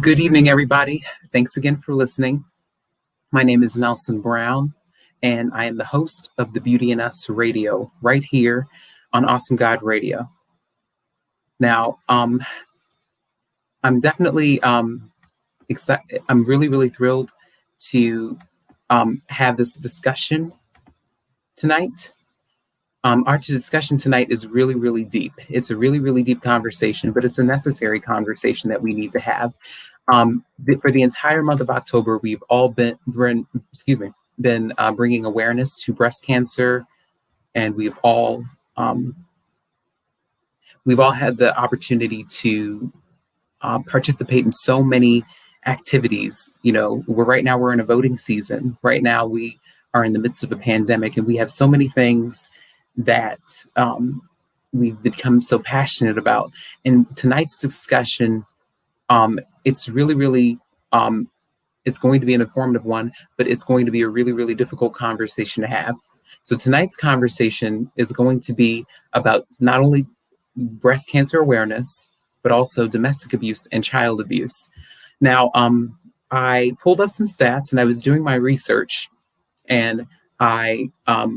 Good evening, everybody. Thanks again for listening. My name is Nelson Brown, and I am the host of the Beauty in Us Radio right here on Awesome God Radio. Now, I'm definitely excited. I'm really thrilled to have this discussion tonight. Our discussion tonight is really deep. It's a really deep conversation, but it's a necessary conversation that we need to have. For the entire month of October, we've all been bringing awareness to breast cancer, and we've all had the opportunity to participate in so many activities. You know, right now we're in a voting season. Right now we are in the midst of a pandemic, and we have so many things that we've become so passionate about. And tonight's discussion, it's really it's going to be an informative one, but it's going to be a really difficult conversation to have. So tonight's conversation is going to be about not only breast cancer awareness, but also domestic abuse and child abuse. Now, I pulled up some stats and I was doing my research, and I have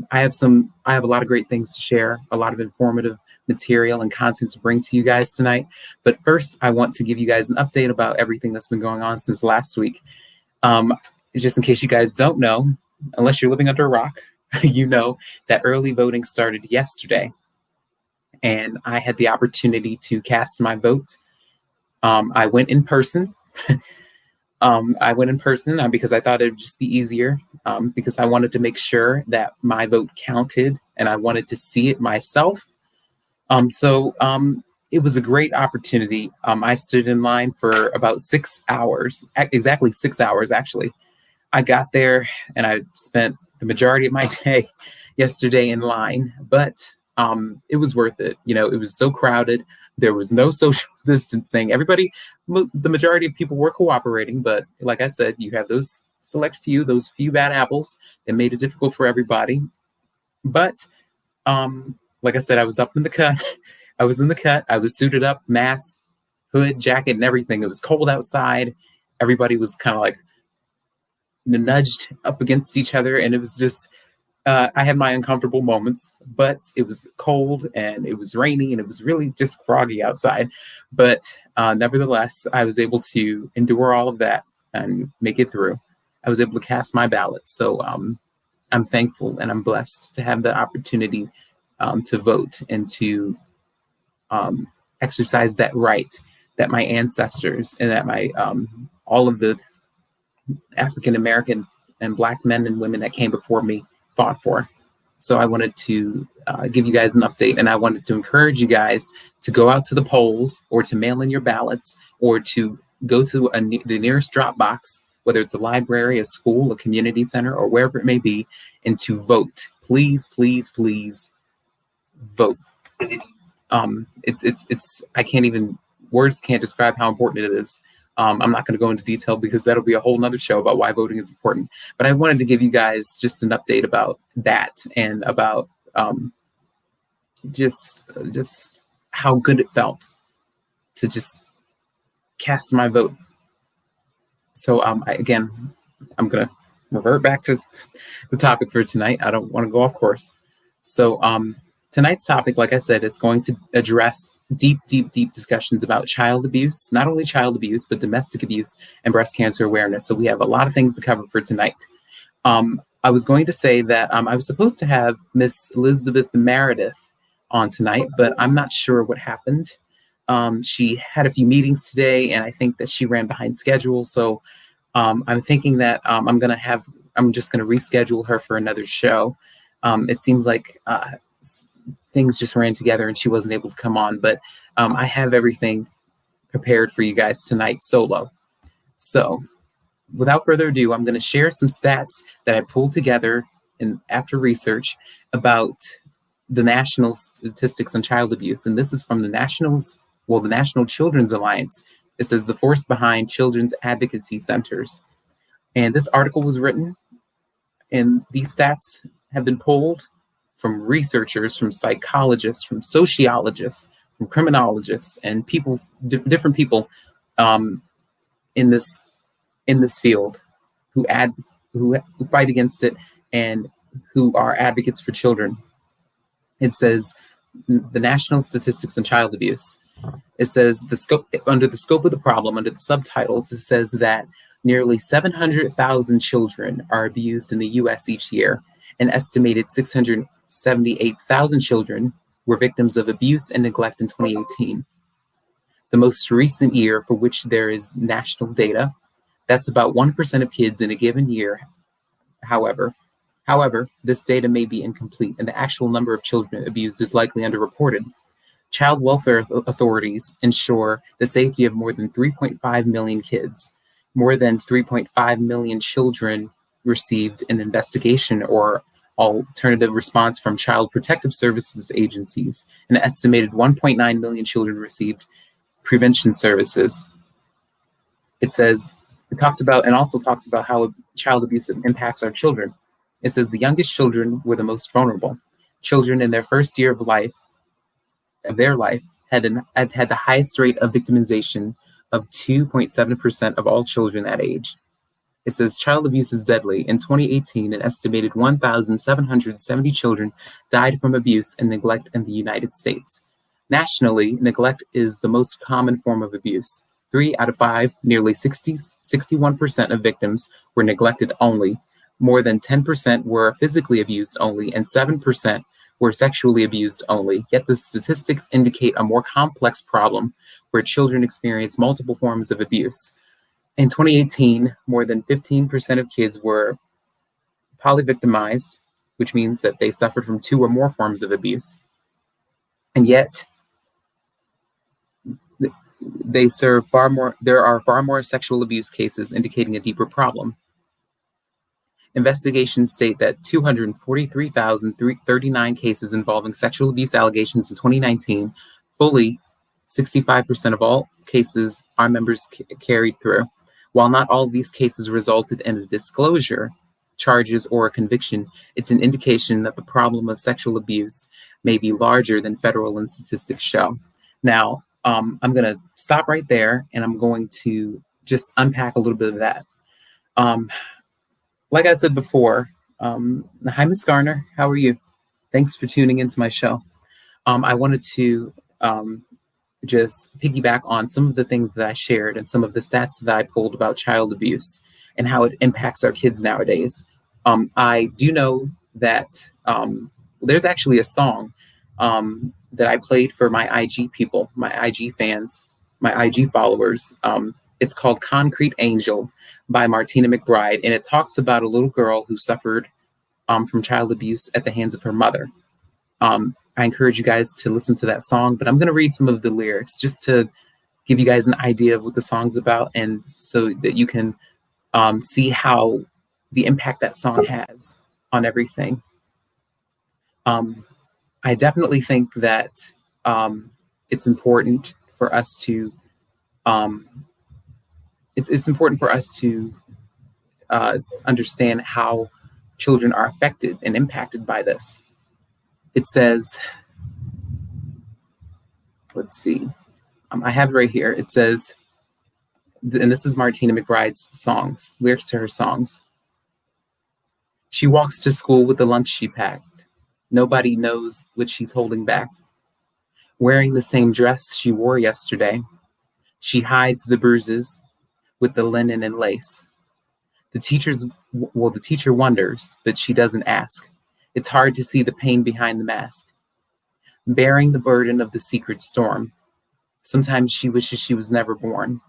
a lot of great things to share, a lot of informative material and content to bring to you guys tonight. But first, I want to give you guys an update about everything that's been going on since last week. Just in case you guys don't know, unless you're living under a rock, you know that early voting started yesterday, and I had the opportunity to cast my vote. I went in person. Because I thought it would just be easier, because I wanted to make sure that my vote counted, and I wanted to see it myself. So it was a great opportunity. I stood in line for about 6 hours, exactly 6 hours, actually. I got there and I spent the majority of my day yesterday in line, but it was worth it. You know, it was so crowded. There was no social distancing. The majority of people were cooperating, but like I said, you have those few bad apples that made it difficult for everybody. But like I said, I was up in the cut. I was in the cut. I was suited up, mask, hood, jacket, and everything. It was cold outside. Everybody was kind of like nudged up against each other, and it was just, I had my uncomfortable moments, but it was cold and it was rainy and it was really just groggy outside. But nevertheless, I was able to endure all of that and make it through. I was able to cast my ballot. So I'm thankful and I'm blessed to have the opportunity to vote and to exercise that right that my ancestors and that my all of the African American and Black men and women that came before me fought for. So I wanted to give you guys an update, and I wanted to encourage you guys to go out to the polls, or to mail in your ballots, or to go to the nearest drop box, whether it's a library, a school, a community center, or wherever it may be, and to vote. Please vote. It's words can't describe how important it is. I'm not going to go into detail because that'll be a whole nother show about why voting is important. But I wanted to give you guys just an update about that, and about just how good it felt to just cast my vote. So I'm going to revert back to the topic for tonight. I don't want to go off course. So tonight's topic, like I said, is going to address deep discussions about child abuse, not only child abuse, but domestic abuse and breast cancer awareness. So we have a lot of things to cover for tonight. I was going to say that I was supposed to have Miss Lizbeth Meredith on tonight, but I'm not sure what happened. She had a few meetings today, and I think that she ran behind schedule. So I'm thinking that I'm just going to reschedule her for another show. It seems like things just ran together and she wasn't able to come on, but I have everything prepared for you guys tonight solo. So without further ado, I'm going to share some stats that I pulled together after research about the national statistics on child abuse. And this is from the Well, the National Children's Alliance, it says the force behind children's advocacy centers. And this article was written, and these stats have been pulled from researchers, from psychologists, from sociologists, from criminologists, and people, different people in this field who fight against it and who are advocates for children. It says the National Statistics on Child Abuse. It says under the scope of the problem, under the subtitles, it says that nearly 700,000 children are abused in the U.S. each year. An estimated 678,000 children were victims of abuse and neglect in 2018. The most recent year for which there is national data, that's about 1% of kids in a given year. However, this data may be incomplete, and the actual number of children abused is likely underreported. Child welfare authorities ensure the safety of more than 3.5 million kids. More than 3.5 million children received an investigation or alternative response from Child Protective Services agencies. An estimated 1.9 million children received prevention services. It talks about how child abuse impacts our children. It says the youngest children were the most vulnerable. Children in their first year of their life had the highest rate of victimization of 2.7% of all children that age. It says child abuse is deadly. In 2018, an estimated 1,770 children died from abuse and neglect in the United States. Nationally, neglect is the most common form of abuse. 3 out of 5, nearly 61% of victims were neglected only. More than 10% were physically abused only, and 7% were sexually abused only. Yet the statistics indicate a more complex problem where children experience multiple forms of abuse. In 2018, more than 15% of kids were polyvictimized, which means that they suffered from 2 or more forms of abuse. And yet, there are far more sexual abuse cases, indicating a deeper problem. Investigations state that 243,039 cases involving sexual abuse allegations in 2019, fully 65% of all cases our members carried through. While not all of these cases resulted in a disclosure, charges, or a conviction, it's an indication that the problem of sexual abuse may be larger than federal and statistics show. Now, I'm going to stop right there, and I'm going to just unpack a little bit of that. Like I said before, hi, Ms. Garner. How are you? Thanks for tuning into my show. I wanted to just piggyback on some of the things that I shared and some of the stats that I pulled about child abuse and how it impacts our kids nowadays. I do know that there's actually a song that I played for my IG people, my IG fans, my IG followers. It's called Concrete Angel by Martina McBride, and it talks about a little girl who suffered from child abuse at the hands of her mother. I encourage you guys to listen to that song, but I'm going to read some of the lyrics just to give you guys an idea of what the song's about, and so that you can see how the impact that song has on everything. I definitely think that it's important for us to understand how children are affected and impacted by this. It says, let's see, I have it right here. It says, and this is Martina McBride's songs, lyrics to her songs. She walks to school with the lunch she packed. Nobody knows what she's holding back. Wearing the same dress she wore yesterday, she hides the bruises with the linen and lace. The teacher wonders, but she doesn't ask. It's hard to see the pain behind the mask. Bearing the burden of the secret storm, sometimes she wishes she was never born.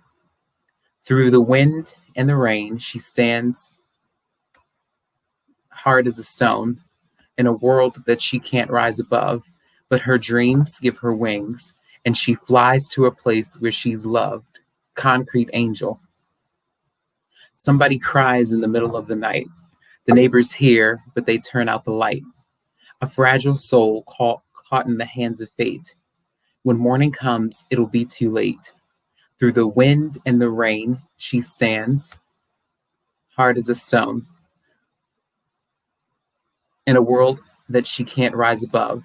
Through the wind and the rain, she stands hard as a stone in a world that she can't rise above, but her dreams give her wings, and she flies to a place where she's loved. Concrete angel. Somebody cries in the middle of the night. The neighbors hear, but they turn out the light. A fragile soul caught in the hands of fate. When morning comes, it'll be too late. Through the wind and the rain, she stands, hard as a stone, in a world that she can't rise above.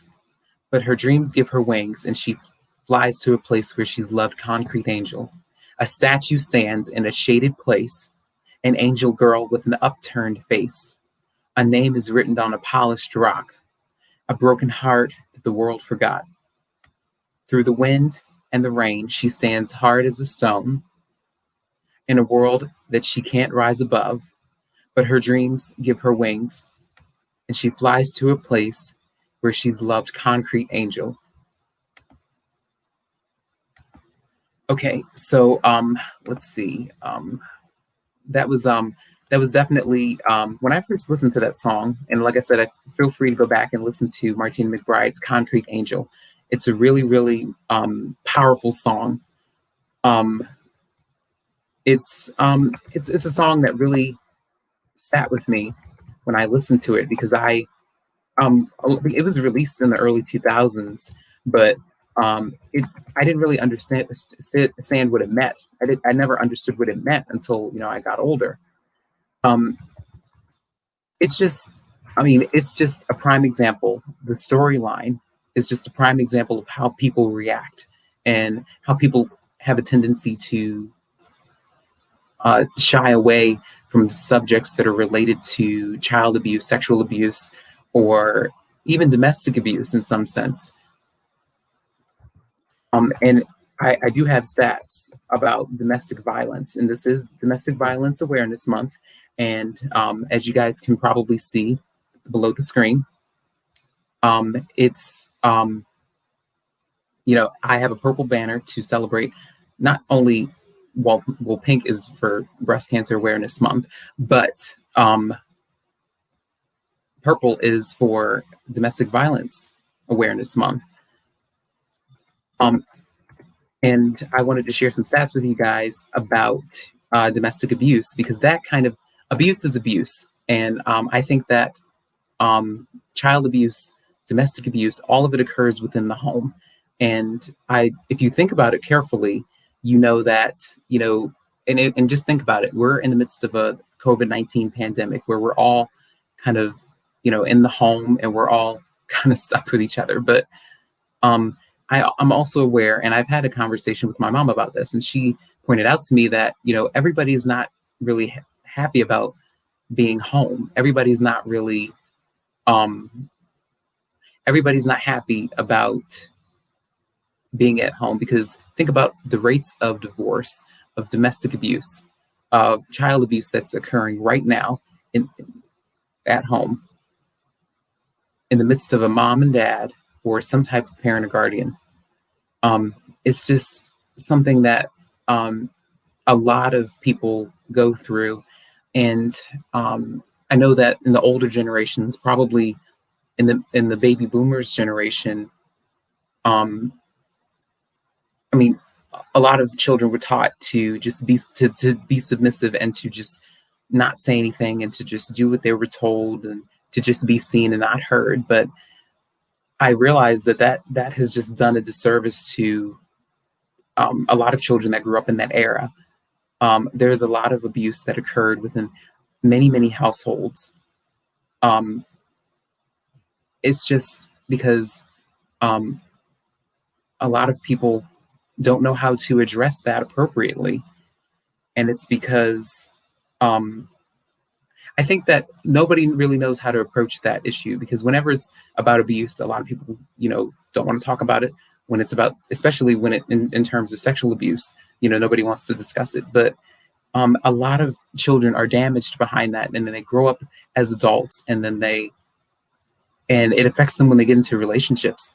But her dreams give her wings, and she flies to a place where she's loved concrete angel. A statue stands in a shaded place, an angel girl with an upturned face. A name is written on a polished rock, a broken heart that the world forgot. Through the wind and the rain, she stands hard as a stone in a world that she can't rise above, but her dreams give her wings, and she flies to a place where she's loved concrete angel. Okay, so let's see. That was definitely when I first listened to that song, and like I said, I feel free to go back and listen to Martina McBride's Concrete Angel. It's a really, really powerful song. It's a song that really sat with me when I listened to it because it was released in the early 2000s, but I didn't really understand what it meant. I never understood what it meant until I got older. It's just, it's just a prime example. The storyline is just a prime example of how people react and how people have a tendency to shy away from subjects that are related to child abuse, sexual abuse, or even domestic abuse in some sense. And I do have stats about domestic violence, and this is Domestic Violence Awareness Month. And as you guys can probably see below the screen, it's, I have a purple banner to celebrate not only, well, pink is for Breast Cancer Awareness Month, but purple is for Domestic Violence Awareness Month. And I wanted to share some stats with you guys about domestic abuse, because that kind of abuse is abuse. And I think that child abuse, domestic abuse, all of it occurs within the home. And if you think about it carefully, that, and just think about it, we're in the midst of a COVID-19 pandemic where we're all kind of, in the home and we're all kind of stuck with each other. But I'm also aware, and I've had a conversation with my mom about this, and she pointed out to me that, everybody is not really happy about being home. Everybody's not really, everybody's not happy about being at home, because think about the rates of divorce, of domestic abuse, of child abuse that's occurring right now at home in the midst of a mom and dad or some type of parent or guardian. It's just something that a lot of people go through. And I know that in the older generations, probably in the baby boomers generation, a lot of children were taught to just be submissive and to just not say anything and to just do what they were told and to just be seen and not heard. But I realized that has just done a disservice to a lot of children that grew up in that era. There's a lot of abuse that occurred within many, many households. It's just because a lot of people don't know how to address that appropriately. And it's because I think that nobody really knows how to approach that issue, because whenever it's about abuse, a lot of people, don't want to talk about it. When it's about, especially when in terms of sexual abuse, nobody wants to discuss it. But a lot of children are damaged behind that, and then they grow up as adults, and it affects them when they get into relationships.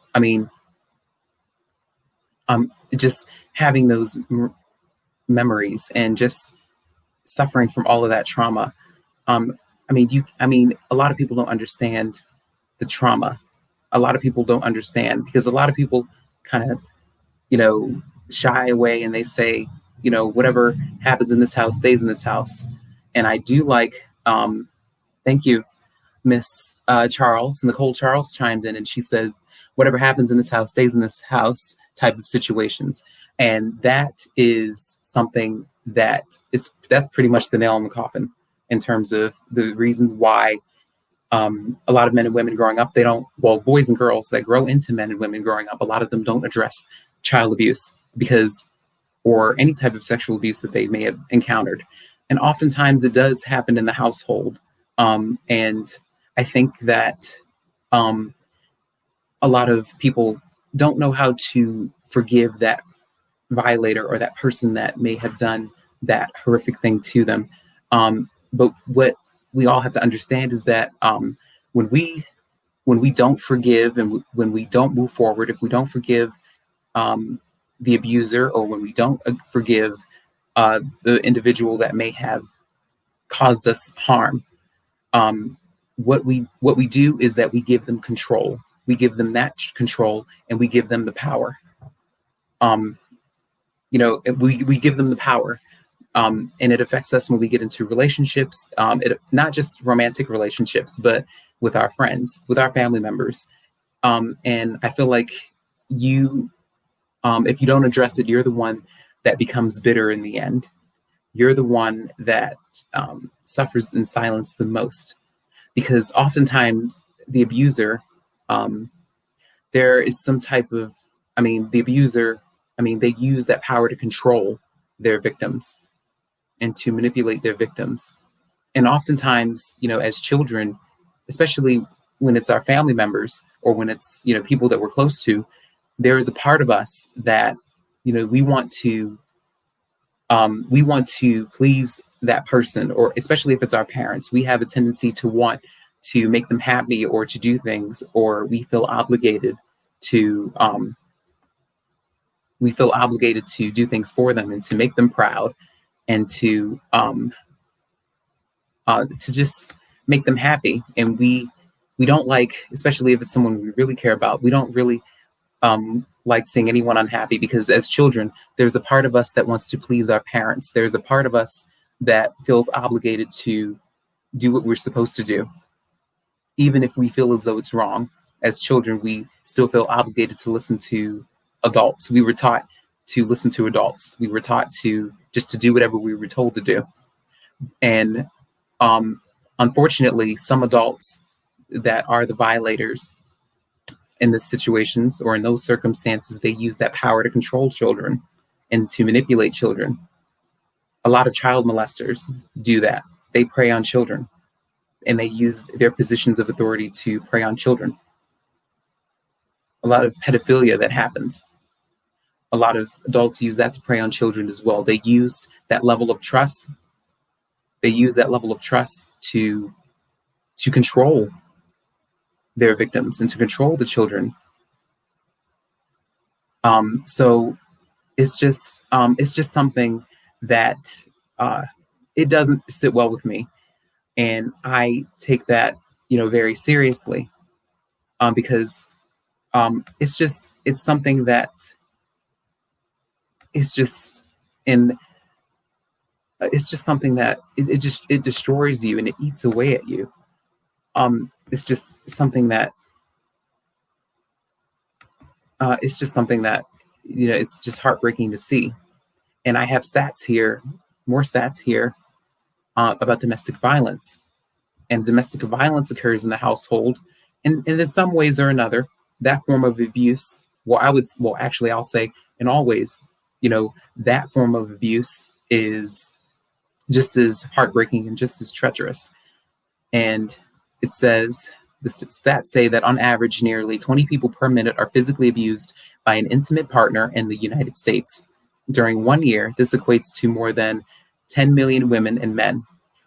Just having those memories and just suffering from all of that trauma. A lot of people don't understand the trauma. A lot of people don't understand, because a lot of people kind of, shy away, and they say, whatever happens in this house stays in this house. And I do like, thank you, Miss Charles. Nicole Charles chimed in, and she says, whatever happens in this house stays in this house type of situations. And that is something that's pretty much the nail in the coffin in terms of the reason why a lot of men and women growing up, boys and girls that grow into men and women growing up, a lot of them don't address child abuse or any type of sexual abuse that they may have encountered. And oftentimes it does happen in the household. And I think that a lot of people don't know how to forgive that violator or that person that may have done that horrific thing to them. But what we all have to understand is that when we don't forgive and when we don't move forward, if we don't forgive the abuser, or when we don't forgive the individual that may have caused us harm, what we do is that we give them control. We give them that control, and we give them the power. We give them the power, and it affects us when we get into relationships, not just romantic relationships, but with our friends, with our family members. And I feel like if you don't address it, you're the one that becomes bitter in the end. You're the one that suffers in silence the most, because oftentimes the abuser, there is some type of, the abuser, they use that power to control their victims and to manipulate their victims. And oftentimes, as children, especially when it's our family members or when it's, people that we're close to, there is a part of us that, we want to please that person, or especially if it's our parents, we have a tendency to want to make them happy or to do things, or we feel obligated to do things for them and to make them proud and to just make them happy. And we don't like, especially if it's someone we really care about, we don't really like seeing anyone unhappy, because as children, there's a part of us that wants to please our parents. There's a part of us that feels obligated to do what we're supposed to do. Even if we feel as though it's wrong, as children, we still feel obligated to listen to adults. We were taught to listen to adults. We were taught to do whatever we were told to do. And unfortunately, some adults that are the violators in these situations or in those circumstances, they use that power to control children and to manipulate children. A lot of child molesters do that. They prey on children, and they use their positions of authority to prey on children. A lot of pedophilia that happens. A lot of adults use that to prey on children as well. They used that level of trust. They use that level of trust to control their victims and to control the children. So it's just something that it doesn't sit well with me, and I take that very seriously, because it's something that it's just something that it destroys you and it eats away at you. It's just something that it's just heartbreaking to see. And I have more stats here about domestic violence. And domestic violence occurs in the household, and in some ways or another, that form of abuse. I'll say in all ways, that form of abuse is just as heartbreaking and just as treacherous. And it says, the stats say that on average, nearly 20 people per minute are physically abused by an intimate partner in the United States. During 1 year, this equates to more than 10 million women and men.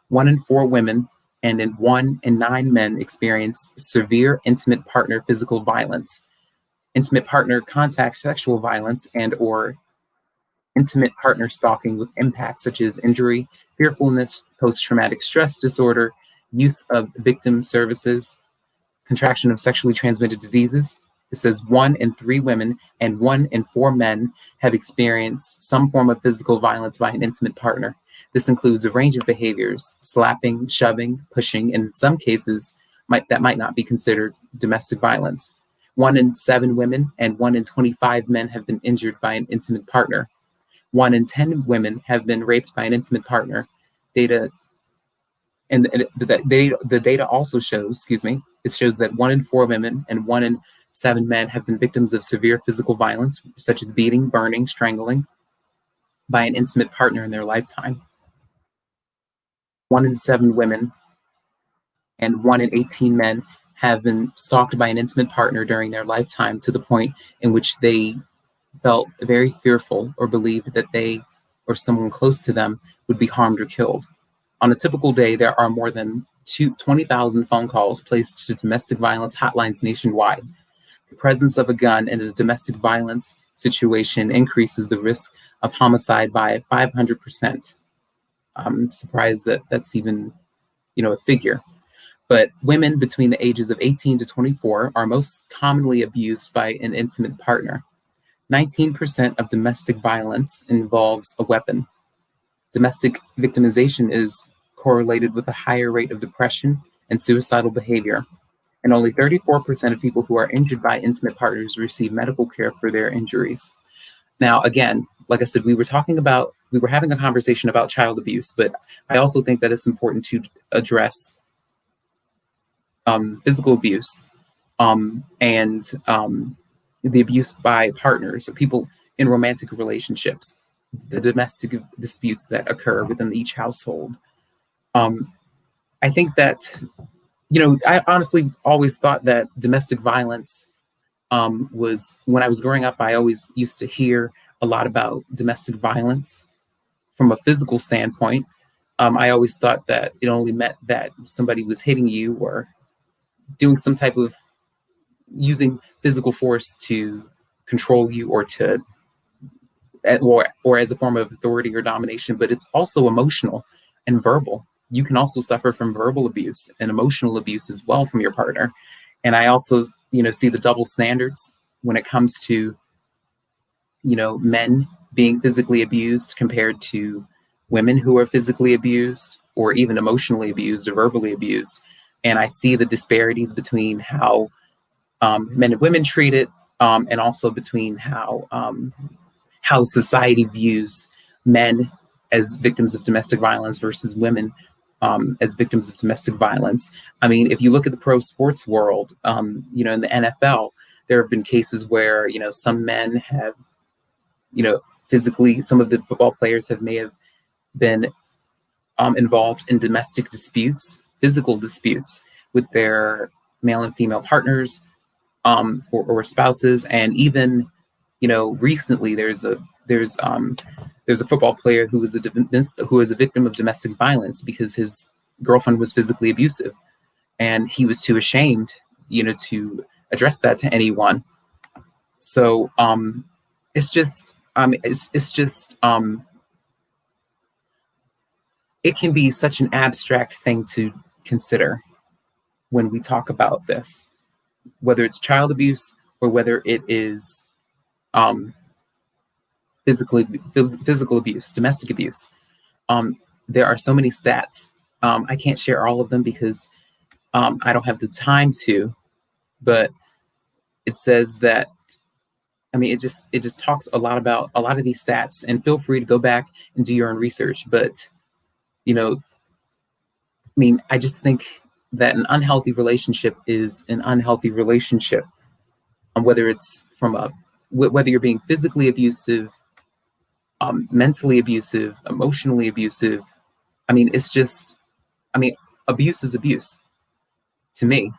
1 in 4 women and 1 in 9 men experience severe intimate partner physical violence. Intimate partner contact sexual violence and or intimate partner stalking with impacts such as injury, fearfulness, post-traumatic stress disorder, use of victim services, contraction of sexually transmitted diseases. It says 1 in 3 women and 1 in 4 men have experienced some form of physical violence by an intimate partner. This includes a range of behaviors: slapping, shoving, pushing, and in some cases that might not be considered domestic violence. 1 in 7 women and 1 in 25 men have been injured by an intimate partner. 1 in 10 women have been raped by an intimate partner. Data and the data also shows, it shows that 1 in 4 women and 1 in 7 men have been victims of severe physical violence, such as beating, burning, strangling, by an intimate partner in their lifetime. 1 in 7 women and 1 in 18 men have been stalked by an intimate partner during their lifetime, to the point in which they felt very fearful or believed that they or someone close to them would be harmed or killed. On a typical day, there are more than 20,000 phone calls placed to domestic violence hotlines nationwide. The presence of a gun in a domestic violence situation increases the risk of homicide by 500%. I'm surprised that that's even, a figure. But women between the ages of 18 to 24 are most commonly abused by an intimate partner. 19% of domestic violence involves a weapon. Domestic victimization is correlated with a higher rate of depression and suicidal behavior. And only 34% of people who are injured by intimate partners receive medical care for their injuries. Now, again, like I said, we were having a conversation about child abuse, but I also think that it's important to address physical abuse and the abuse by partners or people in romantic relationships, the domestic disputes that occur within each household. I think that, I honestly always thought that domestic violence was, when I was growing up, I always used to hear a lot about domestic violence from a physical standpoint. I always thought that it only meant that somebody was hitting you or doing some type of using physical force to control you or as a form of authority or domination, but it's also emotional and verbal. You can also suffer from verbal abuse and emotional abuse as well from your partner. And I also, see the double standards when it comes to, men being physically abused compared to women who are physically abused or even emotionally abused or verbally abused. And I see the disparities between how men and women treat it, and also between how society views men as victims of domestic violence versus women as victims of domestic violence. I mean, if you look at the pro sports world, in the NFL, there have been cases where, some men have, physically, some of the football players may have been involved in domestic disputes, physical disputes with their male and female partners or spouses. And even, recently there's a football player who was a victim of domestic violence because his girlfriend was physically abusive, and he was too ashamed, to address that to anyone. So it's just it can be such an abstract thing to consider when we talk about this, whether it's child abuse or whether it is physical abuse, domestic abuse. There are so many stats. I can't share all of them because I don't have the time to, but it says that, it just talks a lot about a lot of these stats, and feel free to go back and do your own research. But, I just think that an unhealthy relationship is an unhealthy relationship, whether it's whether you're being physically abusive, mentally abusive, emotionally abusive. Abuse is abuse to me,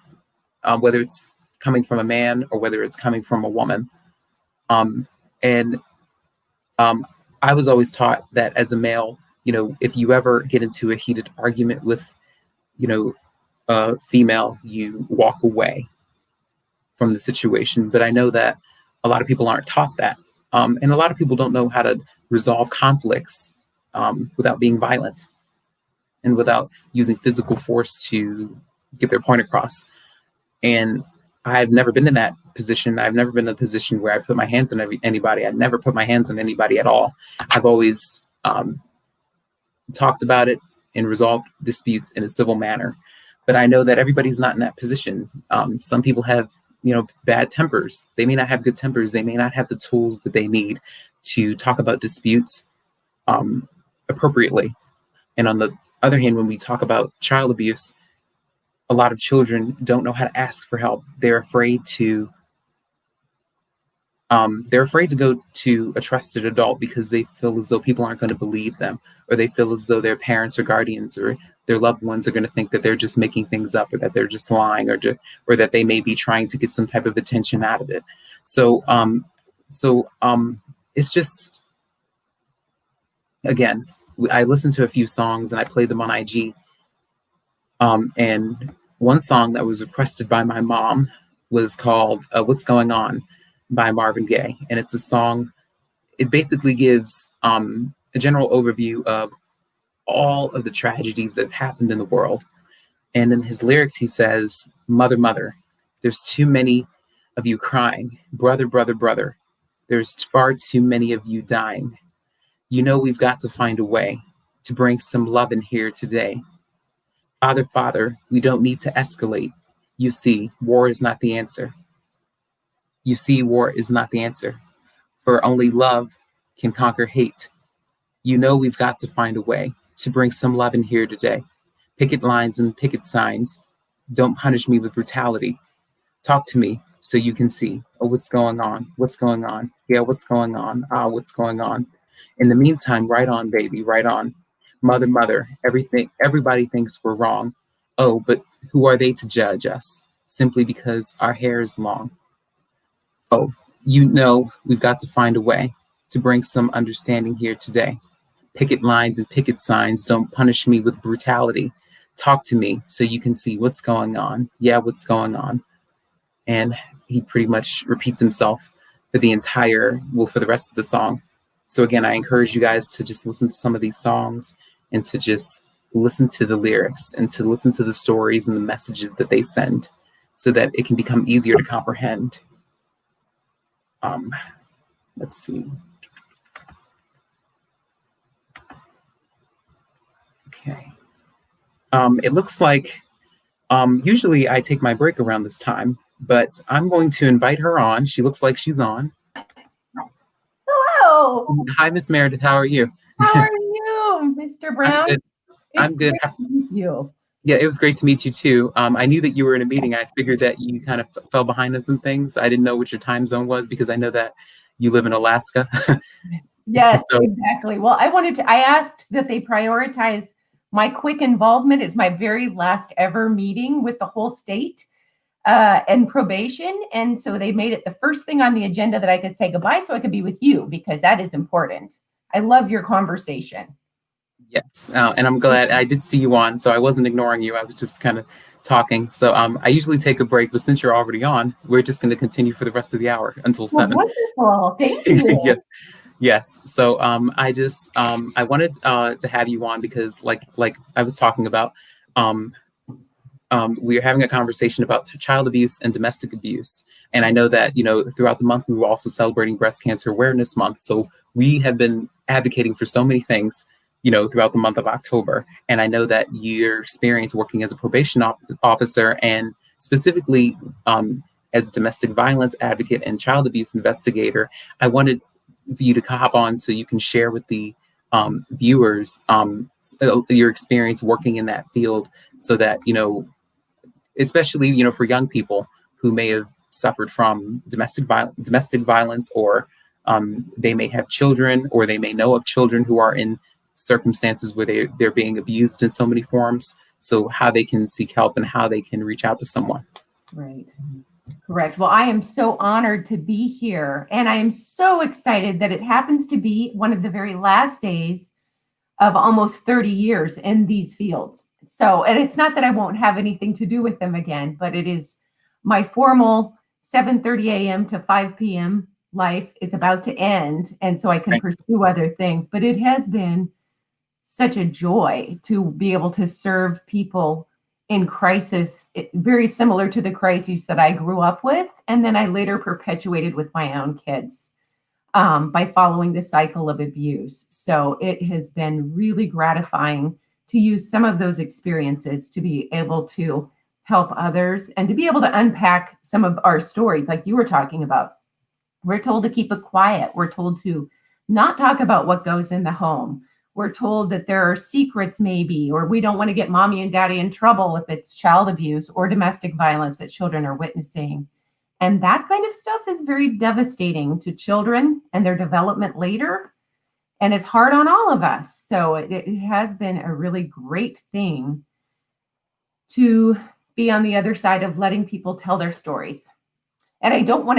whether it's coming from a man or whether it's coming from a woman. And I was always taught that as a male, if you ever get into a heated argument with, a female, you walk away from the situation. But I know that a lot of people aren't taught that. And a lot of people don't know how to resolve conflicts without being violent and without using physical force to get their point across. And I've never been in that position. I've never been in a position where I put my hands on anybody. I never put my hands on anybody at all. I've always talked about it and resolved disputes in a civil manner. But I know that everybody's not in that position. Some people have bad tempers. They may not have good tempers. They may not have the tools that they need to talk about disputes appropriately. And on the other hand, when we talk about child abuse, a lot of children don't know how to ask for help. They're afraid to go to a trusted adult because they feel as though people aren't going to believe them, or they feel as though their parents or guardians or their loved ones are going to think that they're just making things up, or that they're just lying, or that they may be trying to get some type of attention out of it. So it's just, again, I listened to a few songs and I played them on IG. And one song that was requested by my mom was called "What's Going On" by Marvin Gaye. And it's a song, it basically gives a general overview of all of the tragedies that have happened in the world. And in his lyrics, he says, "Mother, mother, there's too many of you crying. Brother, brother, brother, there's far too many of you dying. You know we've got to find a way to bring some love in here today. Father, father, we don't need to escalate. You see, war is not the answer. You see, war is not the answer. For only love can conquer hate. You know we've got to find a way to bring some love in here today. Picket lines and picket signs. Don't punish me with brutality. Talk to me so you can see. Oh, what's going on? What's going on? Yeah, what's going on? What's going on? In the meantime, right on, baby, right on. Mother, mother, everybody thinks we're wrong. Oh, but who are they to judge us? Simply because our hair is long. Oh, you know we've got to find a way to bring some understanding here today. Picket lines and picket signs. Don't punish me with brutality. Talk to me so you can see what's going on. Yeah, what's going on?" And he pretty much repeats himself for the rest of the song. So again, I encourage you guys to just listen to some of these songs and to just listen to the lyrics and to listen to the stories and the messages that they send so that it can become easier to comprehend. Let's see. Okay. It looks like usually I take my break around this time, but I'm going to invite her on. She looks like she's on. Hello. Hi, Miss Meredith. How are you? How are you, Mr. Brown? I'm good. Great to meet you. Yeah, it was great to meet you too. I knew that you were in a meeting. I figured that you kind of fell behind on some things. I didn't know what your time zone was because I know that you live in Alaska. Yes, exactly. Well, I asked that they prioritize my quick involvement. It's my very last ever meeting with the whole state and probation. And so they made it the first thing on the agenda that I could say goodbye so I could be with you because that is important. I love your conversation. Yes, and I'm glad I did see you on, so I wasn't ignoring you. I was just kind of talking. So I usually take a break, but since you're already on, we're just going to continue for the rest of the hour until 7. Wonderful. Thank you. Yes. So I wanted to have you on because like I was talking about, we are having a conversation about child abuse and domestic abuse. And I know that, throughout the month, we were also celebrating Breast Cancer Awareness Month. So we have been advocating for so many things, throughout the month of October. And I know that your experience working as a probation officer and specifically as a domestic violence advocate and child abuse investigator, I wanted for you to hop on so you can share with the viewers your experience working in that field so that, especially, for young people who may have suffered from domestic violence or they may have children or they may know of children who are in circumstances where they're being abused in so many forms. So how they can seek help and how they can reach out to someone. Right. Correct. Well, I am so honored to be here. And I am so excited that it happens to be one of the very last days of almost 30 years in these fields. So, and it's not that I won't have anything to do with them again, but it is my formal 7:30 a.m. to 5 p.m. life is about to end. And so I can pursue other things. But it has been such a joy to be able to serve people in crisis, very similar to the crises that I grew up with. And then I later perpetuated with my own kids by following the cycle of abuse. So it has been really gratifying to use some of those experiences to be able to help others, and to be able to unpack some of our stories like you were talking about. We're told to keep it quiet. We're told to not talk about what goes in the home. We're told that there are secrets maybe, or we don't want to get mommy and daddy in trouble if it's child abuse or domestic violence that children are witnessing. And that kind of stuff is very devastating to children and their development later. And it's hard on all of us. So it has been a really great thing to be on the other side of letting people tell their stories. And I don't want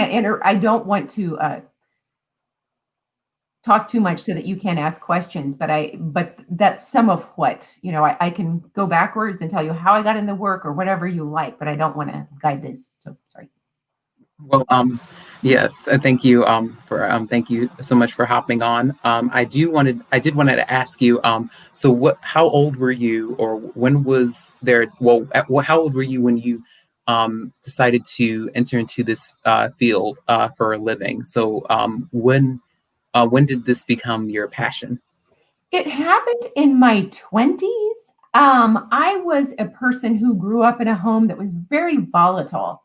to talk too much so that you can't ask questions, but that's some of what, I can go backwards and tell you how I got into work or whatever you like, but I don't want to guide this. So sorry. Well, yes, thank you thank you so much for hopping on. I did want to ask you, how old were you, or when was there? How old were you when you decided to enter into this field for a living? So, when did this become your passion? It happened in my 20s. I was a person who grew up in a home that was very volatile.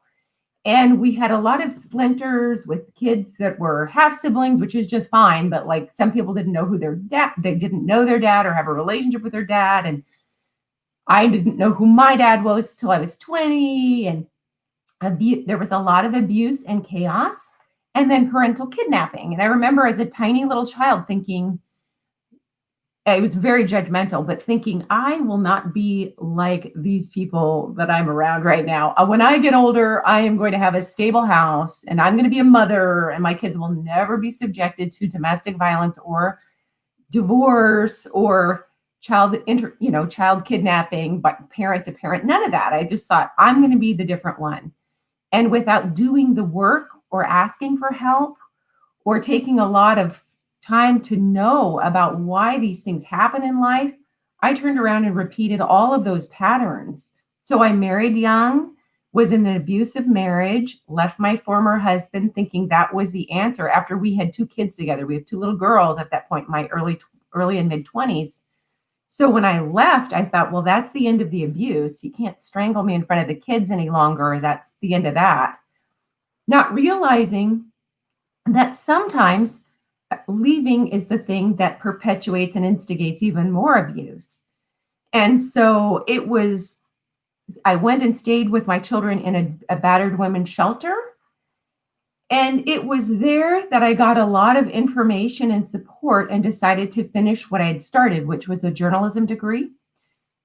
And we had a lot of splinters with kids that were half siblings, which is just fine. But like some people didn't know who their dad, they didn't know their dad or have a relationship with their dad. And I didn't know who my dad was till I was 20. And there was a lot of abuse and chaos, and then parental kidnapping. And I remember as a tiny little child thinking, I was very judgmental, but thinking I will not be like these people that I'm around right now. When I get older, I am going to have a stable house and I'm going to be a mother, and my kids will never be subjected to domestic violence or divorce or child kidnapping, but parent to parent, none of that. I just thought I'm going to be the different one. And without doing the work or asking for help or taking a lot of time to know about why these things happen in life, I turned around and repeated all of those patterns. So I married young, was in an abusive marriage, left my former husband thinking that was the answer after we had 2 kids together. We have 2 little girls at that point, my early and mid 20s. So when I left, I thought, well, that's the end of the abuse. You can't strangle me in front of the kids any longer. That's the end of that. Not realizing that sometimes leaving is the thing that perpetuates and instigates even more abuse. And so I went and stayed with my children in a battered women's shelter. And it was there that I got a lot of information and support and decided to finish what I had started, which was a journalism degree.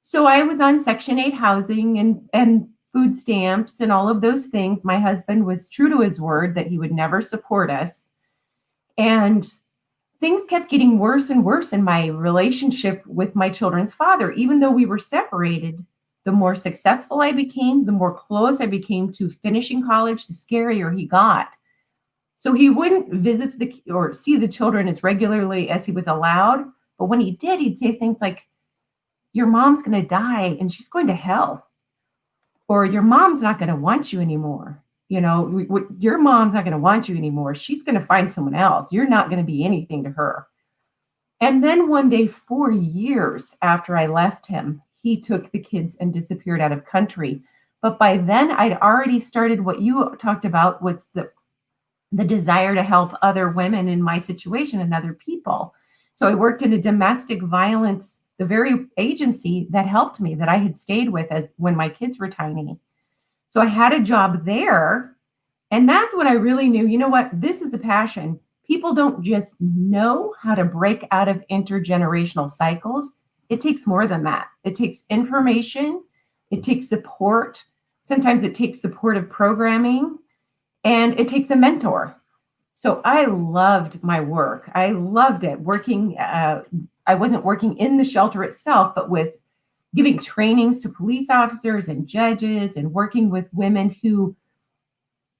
So I was on Section 8 housing and food stamps and all of those things. My husband was true to his word that he would never support us. And things kept getting worse and worse in my relationship with my children's father. Even though we were separated, the more successful I became, the more close I became to finishing college, the scarier he got. So he wouldn't visit or see the children as regularly as he was allowed. But when he did, he'd say things like, your mom's going to die and she's going to hell. Or your mom's not going to want you anymore. Your mom's not going to want you anymore. She's going to find someone else. You're not going to be anything to her. And then one day, 4 years after I left him, he took the kids and disappeared out of country. But by then, I'd already started what you talked about, was the desire to help other women in my situation and other people. So I worked in a domestic violence, the very agency that helped me, that I had stayed with when my kids were tiny. So I had a job there. And that's when I really knew, you know what, this is a passion. People don't just know how to break out of intergenerational cycles. It takes more than that. It takes information. It takes support. Sometimes it takes supportive programming. And it takes a mentor. So I loved my work. I loved it. Working, I wasn't working in the shelter itself, but with giving trainings to police officers and judges and working with women who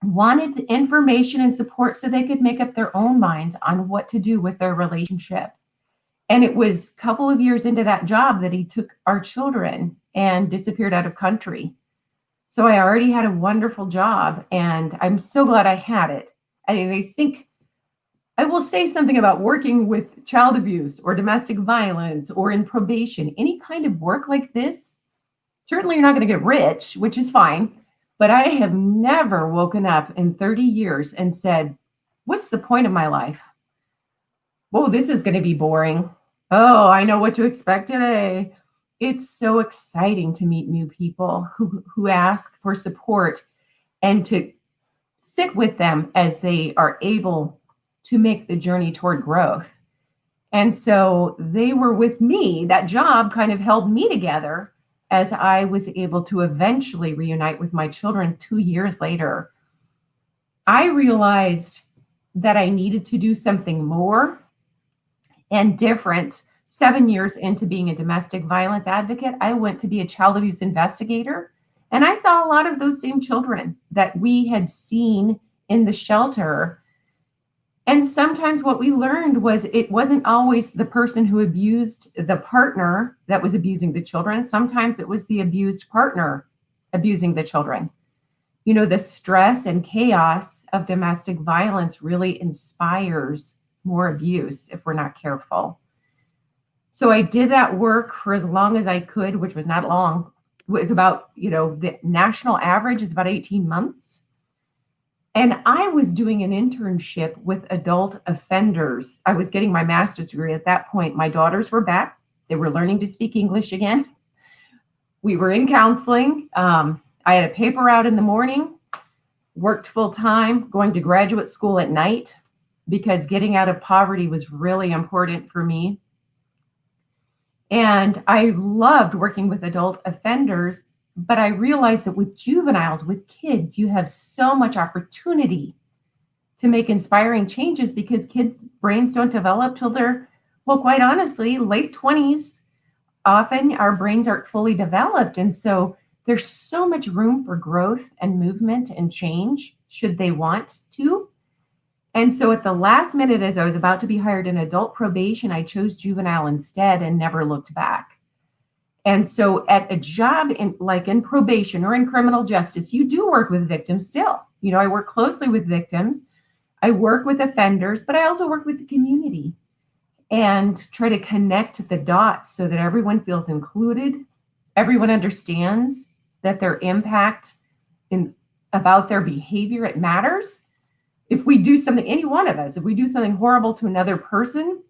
wanted the information and support so they could make up their own minds on what to do with their relationship. And it was a couple of years into that job that he took our children and disappeared out of country. So I already had a wonderful job, and I'm so glad I had it. I think I will say something about working with child abuse or domestic violence or in probation, any kind of work like this. Certainly, you're not going to get rich, which is fine. But I have never woken up in 30 years and said, what's the point of my life? Oh, this is going to be boring. Oh, I know what to expect today. It's so exciting to meet new people who ask for support and to sit with them as they are able to make the journey toward growth. And so they were with me. That job kind of held me together as I was able to eventually reunite with my children 2 years later. I realized that I needed to do something more and different. 7 years into being a domestic violence advocate, I went to be a child abuse investigator. And I saw a lot of those same children that we had seen in the shelter. And sometimes what we learned was it wasn't always the person who abused the partner that was abusing the children. Sometimes it was the abused partner abusing the children. You know, the stress and chaos of domestic violence really inspires more abuse if we're not careful. So I did that work for as long as I could, which was not long. It was about, the national average is about 18 months. And I was doing an internship with adult offenders. I was getting my master's degree at that point. My daughters were back. They were learning to speak English again. We were in counseling. I had a paper out in the morning, worked full time, going to graduate school at night because getting out of poverty was really important for me. And I loved working with adult offenders, but I realized that with juveniles, with kids, you have so much opportunity to make inspiring changes because kids' brains don't develop till they're, well, quite honestly, late 20s. Often our brains aren't fully developed. And so there's so much room for growth and movement and change should they want to. And so at the last minute, as I was about to be hired in adult probation, I chose juvenile instead and never looked back. And so at a job in probation or in criminal justice, you do work with victims still. I work closely with victims. I work with offenders, but I also work with the community and try to connect the dots so that everyone feels included. Everyone understands that their impact about their behavior, it matters. If we do something, any one of us, if we do something horrible to another person,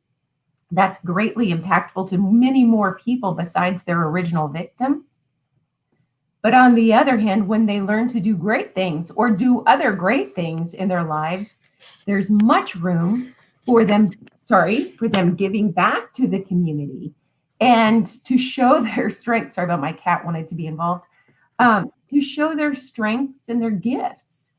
that's greatly impactful to many more people besides their original victim. But on the other hand, when they learn to do great things or do other great things in their lives, there's much room for them giving back to the community and to show their strength. Sorry about my cat wanted to be involved. To show their strengths and their gifts.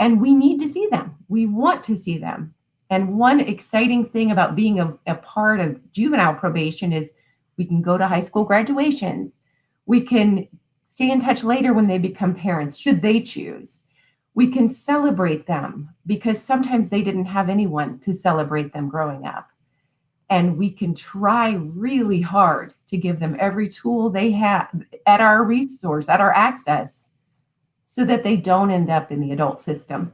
And we need to see them. We want to see them. And one exciting thing about being a part of juvenile probation is we can go to high school graduations. We can stay in touch later when they become parents, should they choose. We can celebrate them because sometimes they didn't have anyone to celebrate them growing up. And we can try really hard to give them every tool they have at our resource, at our access, so that they don't end up in the adult system.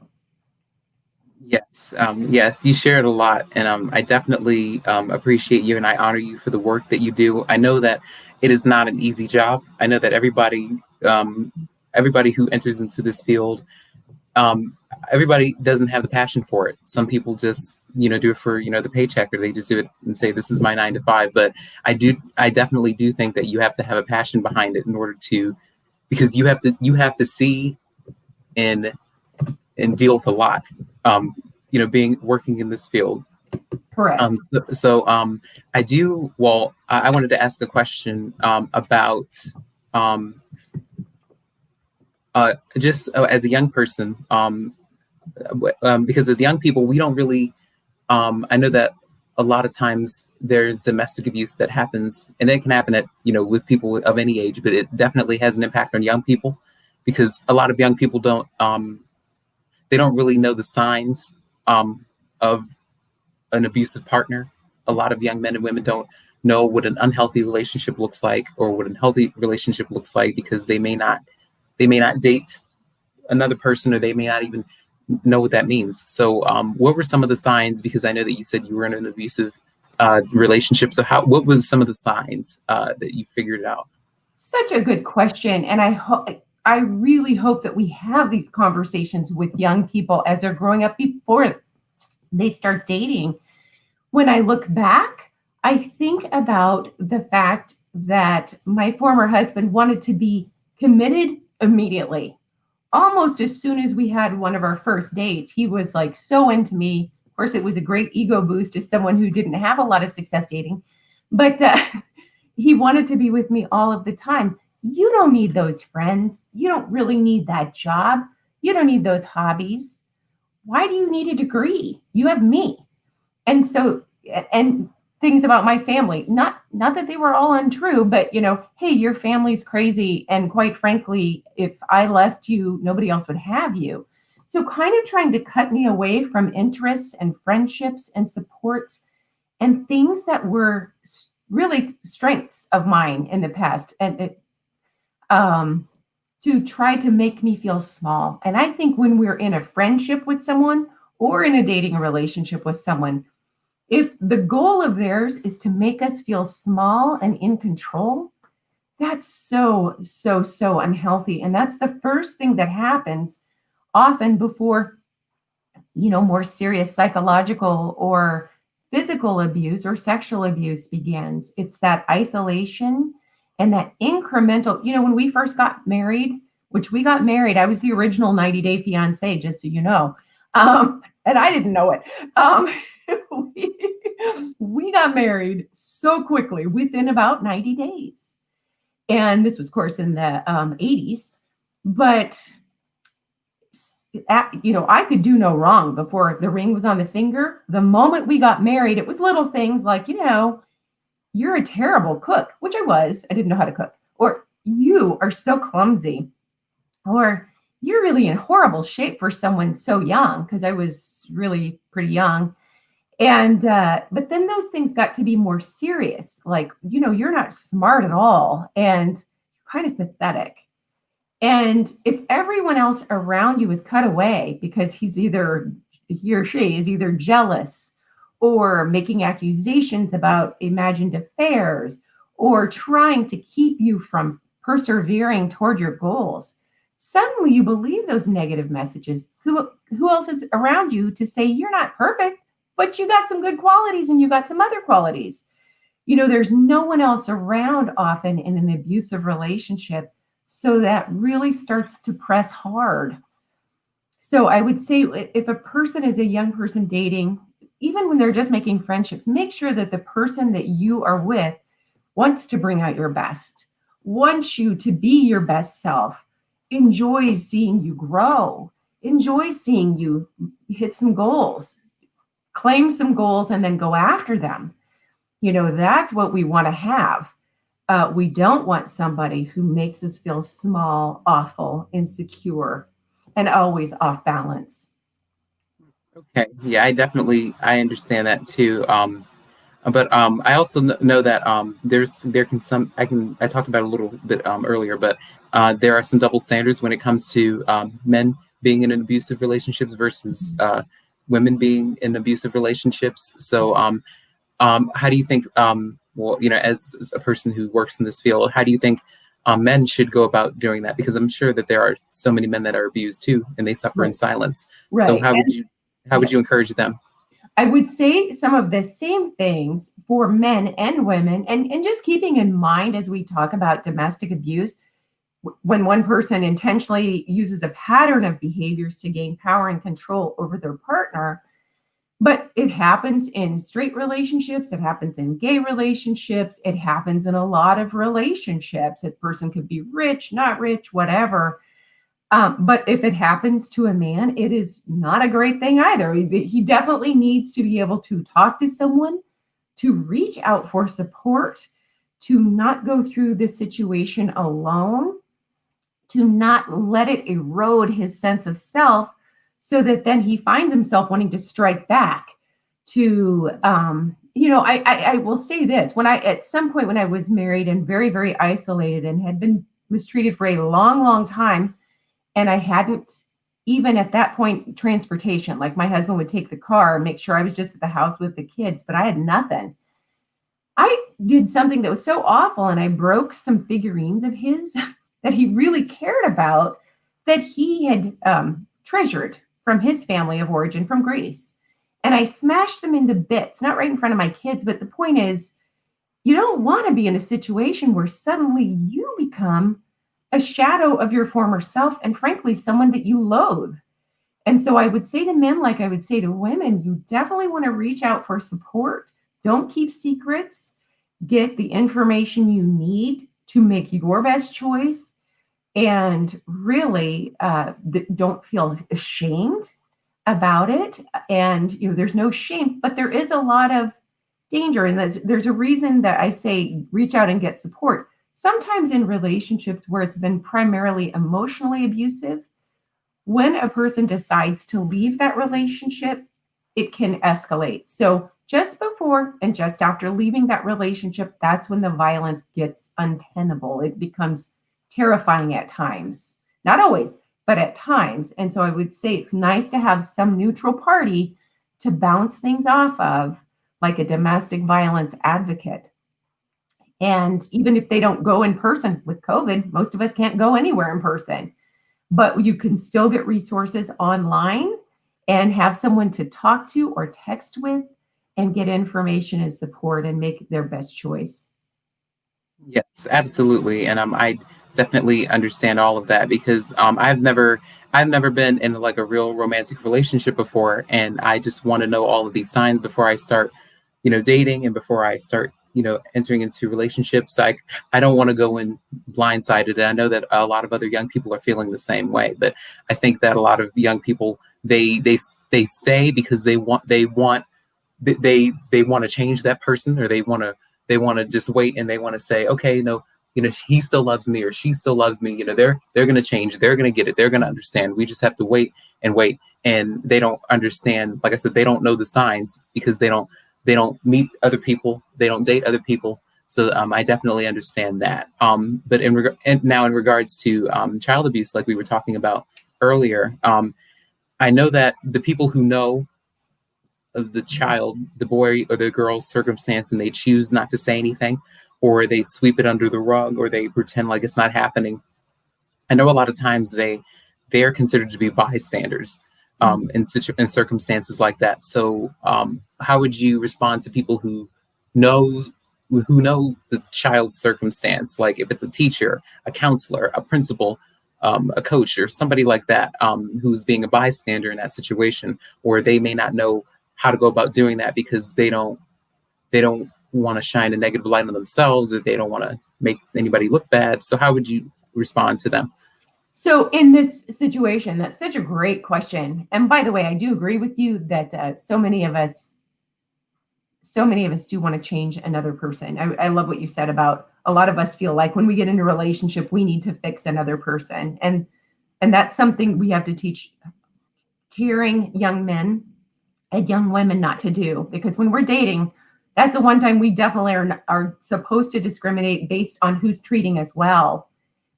Yes, you shared a lot, and I definitely appreciate you, and I honor you for the work that you do. I know that it is not an easy job. I know that everybody who enters into this field, everybody doesn't have the passion for it. Some people just do it for the paycheck, or they just do it and say this is my 9 to 5. But I definitely do think that you have to have a passion behind it in order to, because you have to see and deal with a lot, working in this field. Correct. I wanted to ask a question about just as a young person, because as young people, we don't really, I know that a lot of times there's domestic abuse that happens, and it can happen at, with people of any age, but it definitely has an impact on young people because a lot of young people don't really know the signs of an abusive partner. A lot of young men and women don't know what an unhealthy relationship looks like or what a healthy relationship looks like because they may not date another person, or they may not even know what that means. So what were some of the signs? Because I know that you said you were in an abusive relationship. So what was some of the signs that you figured out? Such a good question. And I really hope that we have these conversations with young people as they're growing up before they start dating. When I look back, I think about the fact that my former husband wanted to be committed immediately. Almost as soon as we had one of our first dates, he was like so into me. Of course, it was a great ego boost as someone who didn't have a lot of success dating, but he wanted to be with me all of the time. You don't need those friends. You don't really need that job. You don't need those hobbies. Why do you need a degree? You have me. And so, and things about my family, not that they were all untrue, but hey, your family's crazy, and quite frankly, if I left you, nobody else would have you. So kind of trying to cut me away from interests and friendships and supports and things that were really strengths of mine in the past, and to try to make me feel small. And I think when we're in a friendship with someone or in a dating relationship with someone, if the goal of theirs is to make us feel small and in control, that's so, so, so unhealthy. And that's the first thing that happens often before, more serious psychological or physical abuse or sexual abuse begins. It's that isolation and that incremental, when we first got married, which we got married, I was the original 90-day fiance, just so you know. And I didn't know it. We got married so quickly, within about 90 days. And this was, of course, in the 80s. But, I could do no wrong before the ring was on the finger. The moment we got married, it was little things like, you're a terrible cook, which I was. I didn't know how to cook. Or you are so clumsy. Or you're really in horrible shape for someone so young, because I was really pretty young. And, but then those things got to be more serious. Like, you're not smart at all and kind of pathetic. And if everyone else around you is cut away because he or she is either jealous or making accusations about imagined affairs or trying to keep you from persevering toward your goals, suddenly you believe those negative messages. Who else is around you to say you're not perfect, but you got some good qualities and you got some other qualities? There's no one else around often in an abusive relationship. So that really starts to press hard. So I would say if a person is a young person dating, even when they're just making friendships, make sure that the person that you are with wants to bring out your best, wants you to be your best self, enjoys seeing you grow, enjoys seeing you hit some goals, claim some goals, and then go after them. That's what we want to have. We don't want somebody who makes us feel small, awful, insecure, and always off balance. Okay. Yeah, I understand that too. But I also know that I talked about it a little bit earlier, but there are some double standards when it comes to men being in abusive relationships versus women being in abusive relationships. So how do you think, as a person who works in this field, how do you think men should go about doing that? Because I'm sure that there are so many men that are abused too, and they suffer in silence. Right. So how would you encourage them? I would say some of the same things for men and women, and just keeping in mind as we talk about domestic abuse, when one person intentionally uses a pattern of behaviors to gain power and control over their partner. But it happens in straight relationships, it happens in gay relationships, it happens in a lot of relationships. A person could be rich, not rich, whatever. But if it happens to a man, it is not a great thing either. He definitely needs to be able to talk to someone, to reach out for support, to not go through this situation alone, to not let it erode his sense of self, so that then he finds himself wanting to strike back. I will say this: at some point when I was married and very, very isolated and had been mistreated for a long, long time, and I hadn't even at that point transportation, like my husband would take the car, make sure I was just at the house with the kids, but I had nothing. I did something that was so awful, and I broke some figurines of his that he really cared about, that he had treasured from his family of origin from Greece. And I smashed them into bits, not right in front of my kids, but the point is, you don't want to be in a situation where suddenly you become a shadow of your former self, and frankly, someone that you loathe. And so I would say to men, like I would say to women, you definitely want to reach out for support. Don't keep secrets. Get the information you need to make your best choice. And really don't feel ashamed about it. And there's no shame, but there is a lot of danger. And there's a reason that I say reach out and get support. Sometimes in relationships where it's been primarily emotionally abusive, when a person decides to leave that relationship, it can escalate. So just before and just after leaving that relationship, that's when the violence gets untenable. It becomes terrifying at times. Not always, but at times. And so I would say it's nice to have some neutral party to bounce things off of, like a domestic violence advocate. And even if they don't go in person with COVID, most of us can't go anywhere in person, but you can still get resources online and have someone to talk to or text with and get information and support and make their best choice. Yes, absolutely. And I definitely understand all of that because I've never been in like a real romantic relationship before, and I just want to know all of these signs before I start, dating, and before I start, entering into relationships. I don't want to go in blindsided. And I know that a lot of other young people are feeling the same way, but I think that a lot of young people, they stay because they want to change that person, or they want to just wait, and they want to say, okay, no, he still loves me, or she still loves me. They're going to change, they're going to get it, they're going to understand. We just have to wait and wait. And they don't understand, like I said, they don't know the signs because they don't meet other people, they don't date other people. So I definitely understand that. But now in regards to child abuse, like we were talking about earlier, I know that the people who know of the child, the boy or the girl's circumstance, and they choose not to say anything, or they sweep it under the rug, or they pretend like it's not happening. I know a lot of times they are considered to be bystanders in circumstances like that. So how would you respond to people know who know the child's circumstance, like if it's a teacher, a counselor, a principal, a coach, or somebody like that, who's being a bystander in that situation, or they may not know how to go about doing that because they don't want to shine a negative light on themselves, or they don't want to make anybody look bad. So how would you respond to them? So in this situation, that's such a great question. And by the way, I do agree with you that so many of us do want to change another person. I love what you said about a lot of us feel like when we get into a relationship, we need to fix another person. And that's something we have to teach caring young men and young women not to do, because when we're dating, that's the one time we definitely are supposed to discriminate based on who's treating us well.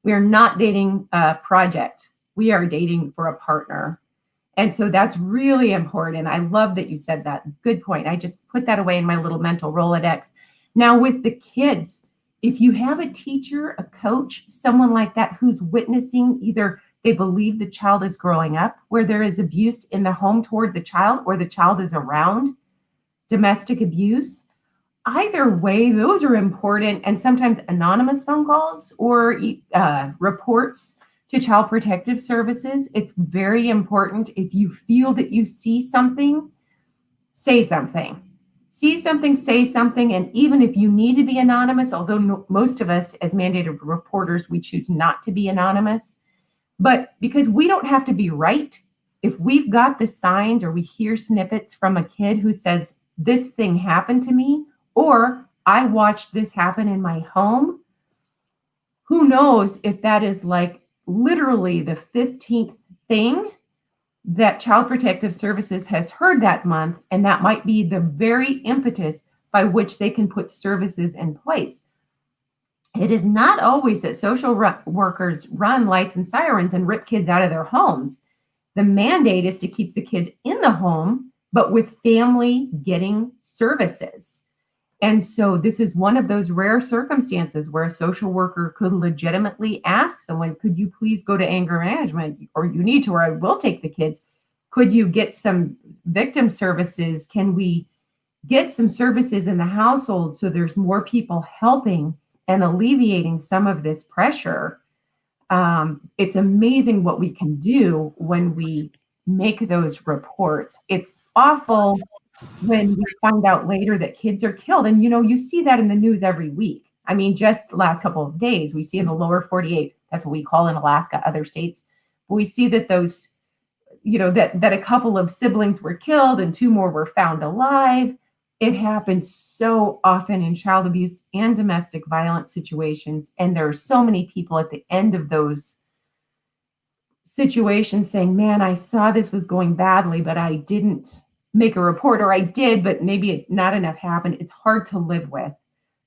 We are not dating a project. We are dating for a partner. And so that's really important. I love that you said that. Good point. I just put that away in my little mental Rolodex. Now with the kids, if you have a teacher, a coach, someone like that who's witnessing, either they believe the child is growing up where there is abuse in the home toward the child, or the child is around domestic abuse. Either way, those are important, and sometimes anonymous phone calls or reports to Child Protective Services. It's very important. If you feel that you see something, say something. See something, say something. And even if you need to be anonymous, although most of us as mandated reporters, we choose not to be anonymous, but because we don't have to be right, if we've got the signs or we hear snippets from a kid who says, this thing happened to me, or I watched this happen in my home, who knows if that is like literally the 15th thing that Child Protective Services has heard that month, and that might be the very impetus by which they can put services in place. It is not always that social workers run lights and sirens and rip kids out of their homes. The mandate is to keep the kids in the home, but with family getting services. And so this is one of those rare circumstances where a social worker could legitimately ask someone, could you please go to anger management, or you need to, or I will take the kids. Could you get some victim services? Can we get some services in the household so there's more people helping and alleviating some of this pressure? It's amazing what we can do when we make those reports. It's awful when we find out later that kids are killed. And, you see that in the news every week. I mean, just the last couple of days, we see in the lower 48, that's what we call in Alaska, other states, but we see that those, that a couple of siblings were killed and two more were found alive. It happens so often in child abuse and domestic violence situations. And there are so many people at the end of those situations saying, man, I saw this was going badly, but I didn't make a report, or I did, but maybe not enough happened. It's hard to live with.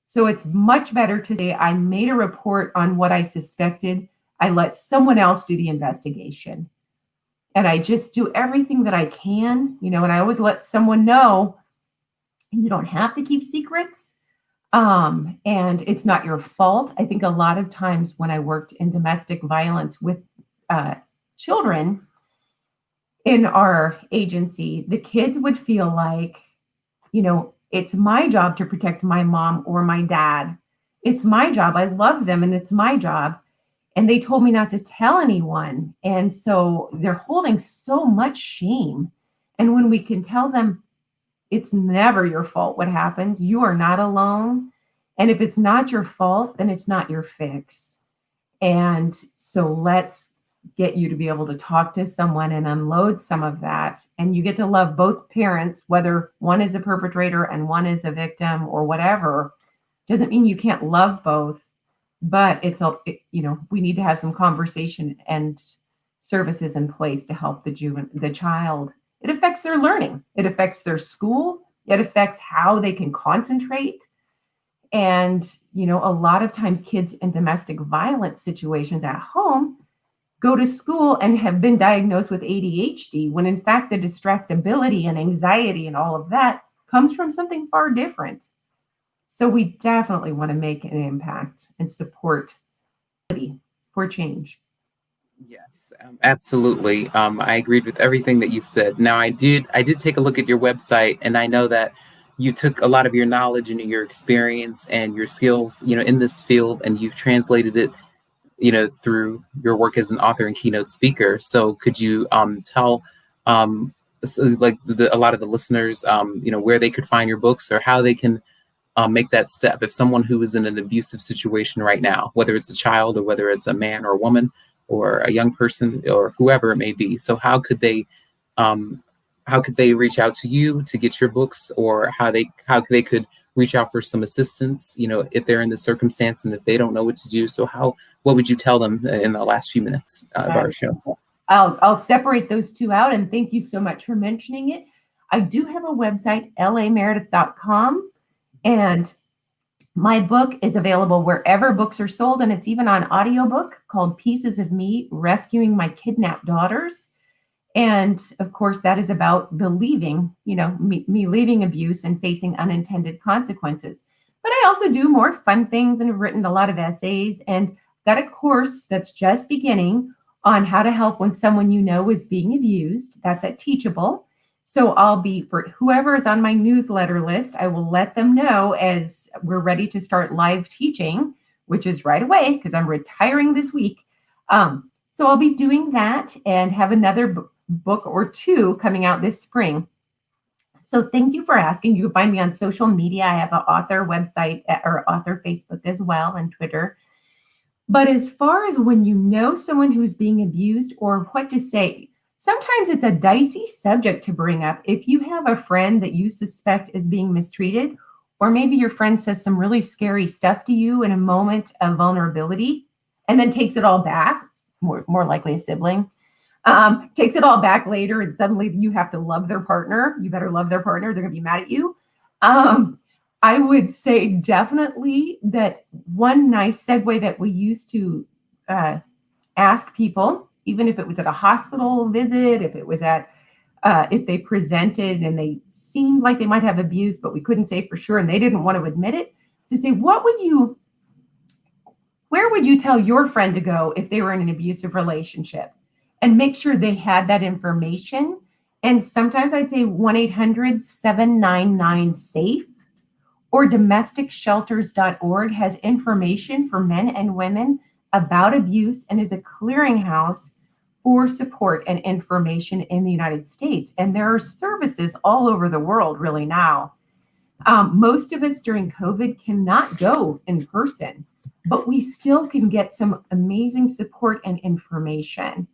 So it's much better to say, I made a report on what I suspected. I let someone else do the investigation. And I just do everything that I can, and I always let someone know, you don't have to keep secrets. And it's not your fault. I think a lot of times when I worked in domestic violence with children in our agency, the kids would feel like, it's my job to protect my mom or my dad. It's my job. I love them and it's my job. And they told me not to tell anyone. And so they're holding so much shame. And when we can tell them, it's never your fault what happens, you are not alone. And if it's not your fault, then it's not your fix. And so let's get you to be able to talk to someone and unload some of that. And you get to love both parents, whether one is a perpetrator and one is a victim or whatever. Doesn't mean you can't love both, but we need to have some conversation and services in place to help the child. It affects their learning. It affects their school. It affects how they can concentrate. And, a lot of times kids in domestic violence situations at home go to school and have been diagnosed with ADHD, when in fact the distractibility and anxiety and all of that comes from something far different. So we definitely want to make an impact and support for change. Yes, absolutely. I agreed with everything that you said. Now, I did take a look at your website, and I know that you took a lot of your knowledge and your experience and your skills, in this field, and you've translated it, through your work as an author and keynote speaker. So, could you tell, a lot of the listeners, where they could find your books or how they can make that step if someone who is in an abusive situation right now, whether it's a child or whether it's a man or a woman or a young person or whoever it may be. So how could they reach out to you to get your books, or how they could reach out for some assistance, if they're in this circumstance and if they don't know what to do? So what would you tell them in the last few minutes of our show? I'll separate those two out, and thank you so much for mentioning it. I do have a website, lameredith.com, and my book is available wherever books are sold, and it's even on audiobook, called Pieces of Me, Rescuing My Kidnapped Daughters. And of course, that is about the leaving, me leaving abuse and facing unintended consequences. But I also do more fun things and have written a lot of essays, and got a course that's just beginning on how to help when someone is being abused. That's at Teachable. So for whoever is on my newsletter list, I will let them know as we're ready to start live teaching, which is right away because I'm retiring this week. So I'll be doing that and have another book or two coming out this spring. So thank you for asking. You can find me on social media. I have an author website or author Facebook as well, and Twitter. But as far as when you know someone who's being abused or what to say, sometimes it's a dicey subject to bring up. If you have a friend that you suspect is being mistreated, or maybe your friend says some really scary stuff to you in a moment of vulnerability and then takes it all back, more likely a sibling, takes it all back later, and suddenly you have to love their partner. You better love their partner. They're going to be mad at you. I would say definitely that one nice segue that we used to ask people, even if it was at a hospital visit, if it was at if they presented and they seemed like they might have abuse, but we couldn't say for sure and they didn't want to admit it, to say, where would you tell your friend to go if they were in an abusive relationship? And make sure they had that information. And sometimes I'd say 1-800-799-SAFE or domesticshelters.org has information for men and women about abuse and is a clearinghouse for support and information in the United States. And there are services all over the world really now. Most of us during COVID cannot go in person, but we still can get some amazing support and information.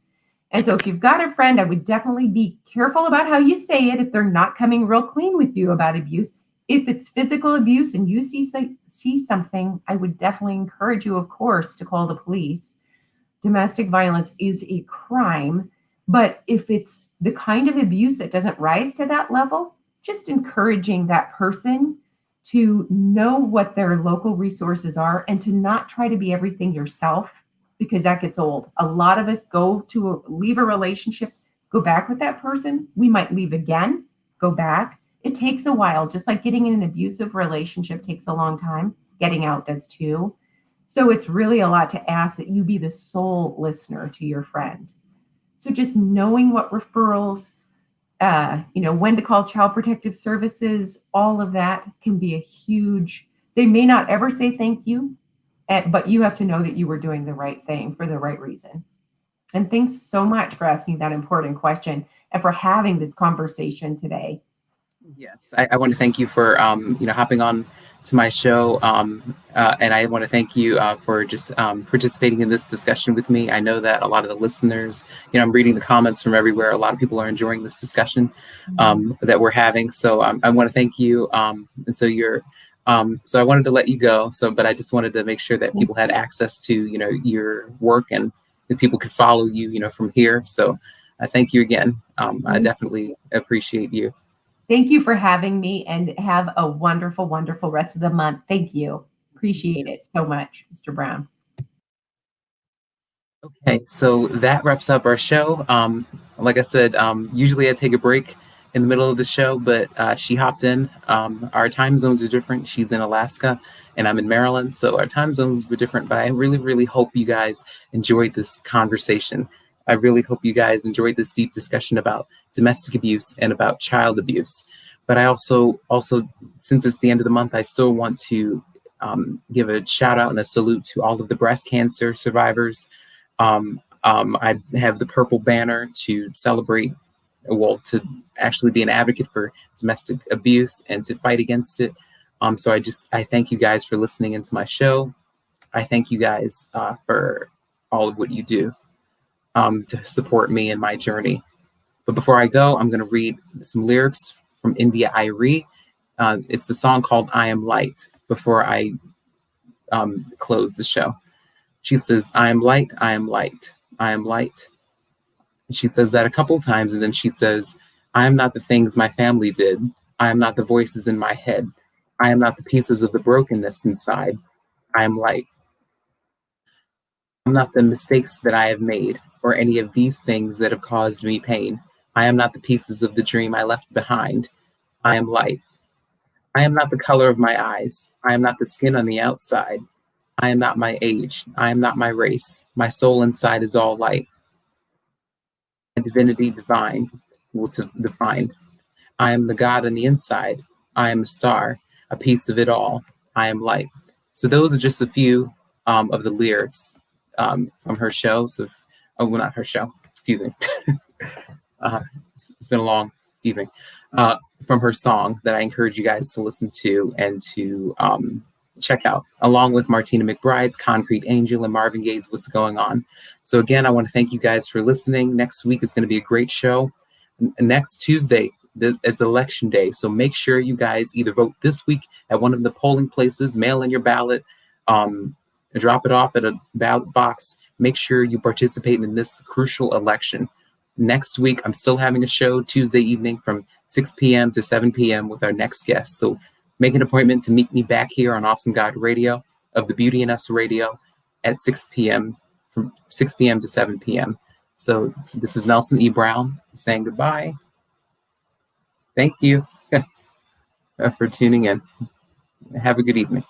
And so if you've got a friend, I would definitely be careful about how you say it if they're not coming real clean with you about abuse. If it's physical abuse and you see something, I would definitely encourage you, of course, to call the police. Domestic violence is a crime, but if it's the kind of abuse that doesn't rise to that level, just encouraging that person to know what their local resources are and to not try to be everything yourself, because that gets old. A lot of us leave a relationship, go back with that person. We might leave again, go back. It takes a while, just like getting in an abusive relationship takes a long time. Getting out does too. So it's really a lot to ask that you be the sole listener to your friend. So just knowing what referrals, when to call Child Protective Services, all of that can be a huge, they may not ever say thank you, but you have to know that you were doing the right thing for the right reason. And thanks so much for asking that important question and for having this conversation today. Yes, I want to thank you for hopping on to my show, and I want to thank you for just participating in this discussion with me. I know that a lot of the listeners, I'm reading the comments from everywhere. A lot of people are enjoying this discussion that we're having. So I want to thank you. And so so I wanted to let you go. But I just wanted to make sure that people had access to your work and that people could follow you, from here. So I thank you again. I definitely appreciate you. Thank you for having me and have a wonderful, wonderful rest of the month. Thank you. Appreciate it so much, Mr. Brown. Okay, so that wraps up our show. Like I said, usually I take a break in the middle of the show, but she hopped in. Our time zones are different. She's in Alaska and I'm in Maryland, so our time zones were different, but I really, really hope you guys enjoyed this conversation. I really hope you guys enjoyed this deep discussion about domestic abuse and about child abuse. But I also, since it's the end of the month, I still want to give a shout out and a salute to all of the breast cancer survivors. I have the purple banner to celebrate, to actually be an advocate for domestic abuse and to fight against it. So I thank you guys for listening into my show. I thank you guys for all of what you do to support me in my journey. But before I go, I'm going to read some lyrics from India Irie. It's the song called I Am Light before I close the show. She says, I am light, I am light, I am light. And she says that a couple times, and then she says, I am not the things my family did. I am not the voices in my head. I am not the pieces of the brokenness inside. I am light. I'm not the mistakes that I have made or any of these things that have caused me pain. I am not the pieces of the dream I left behind. I am light. I am not the color of my eyes. I am not the skin on the outside. I am not my age. I am not my race. My soul inside is all light. My divinity divine will to define. I am the God on the inside. I am a star, a piece of it all. I am light. So those are just a few of the lyrics from her show. Not her show, excuse me. It's been a long evening. From her song that I encourage you guys to listen to and to check out, along with Martina McBride's Concrete Angel and Marvin Gaye's What's Going On. So again, I want to thank you guys for listening. Next week is going to be a great show. Next Tuesday is election day. So make sure you guys either vote this week at one of the polling places, mail in your ballot, drop it off at a ballot box. Make sure you participate in this crucial election. Next week, I'm still having a show Tuesday evening from 6 p.m. to 7 p.m. with our next guest. So make an appointment to meet me back here on Awesome God Radio of the Beauty in Us Radio at 6 p.m. from 6 p.m. to 7 p.m. So this is Nelson E. Brown saying goodbye. Thank you for tuning in. Have a good evening.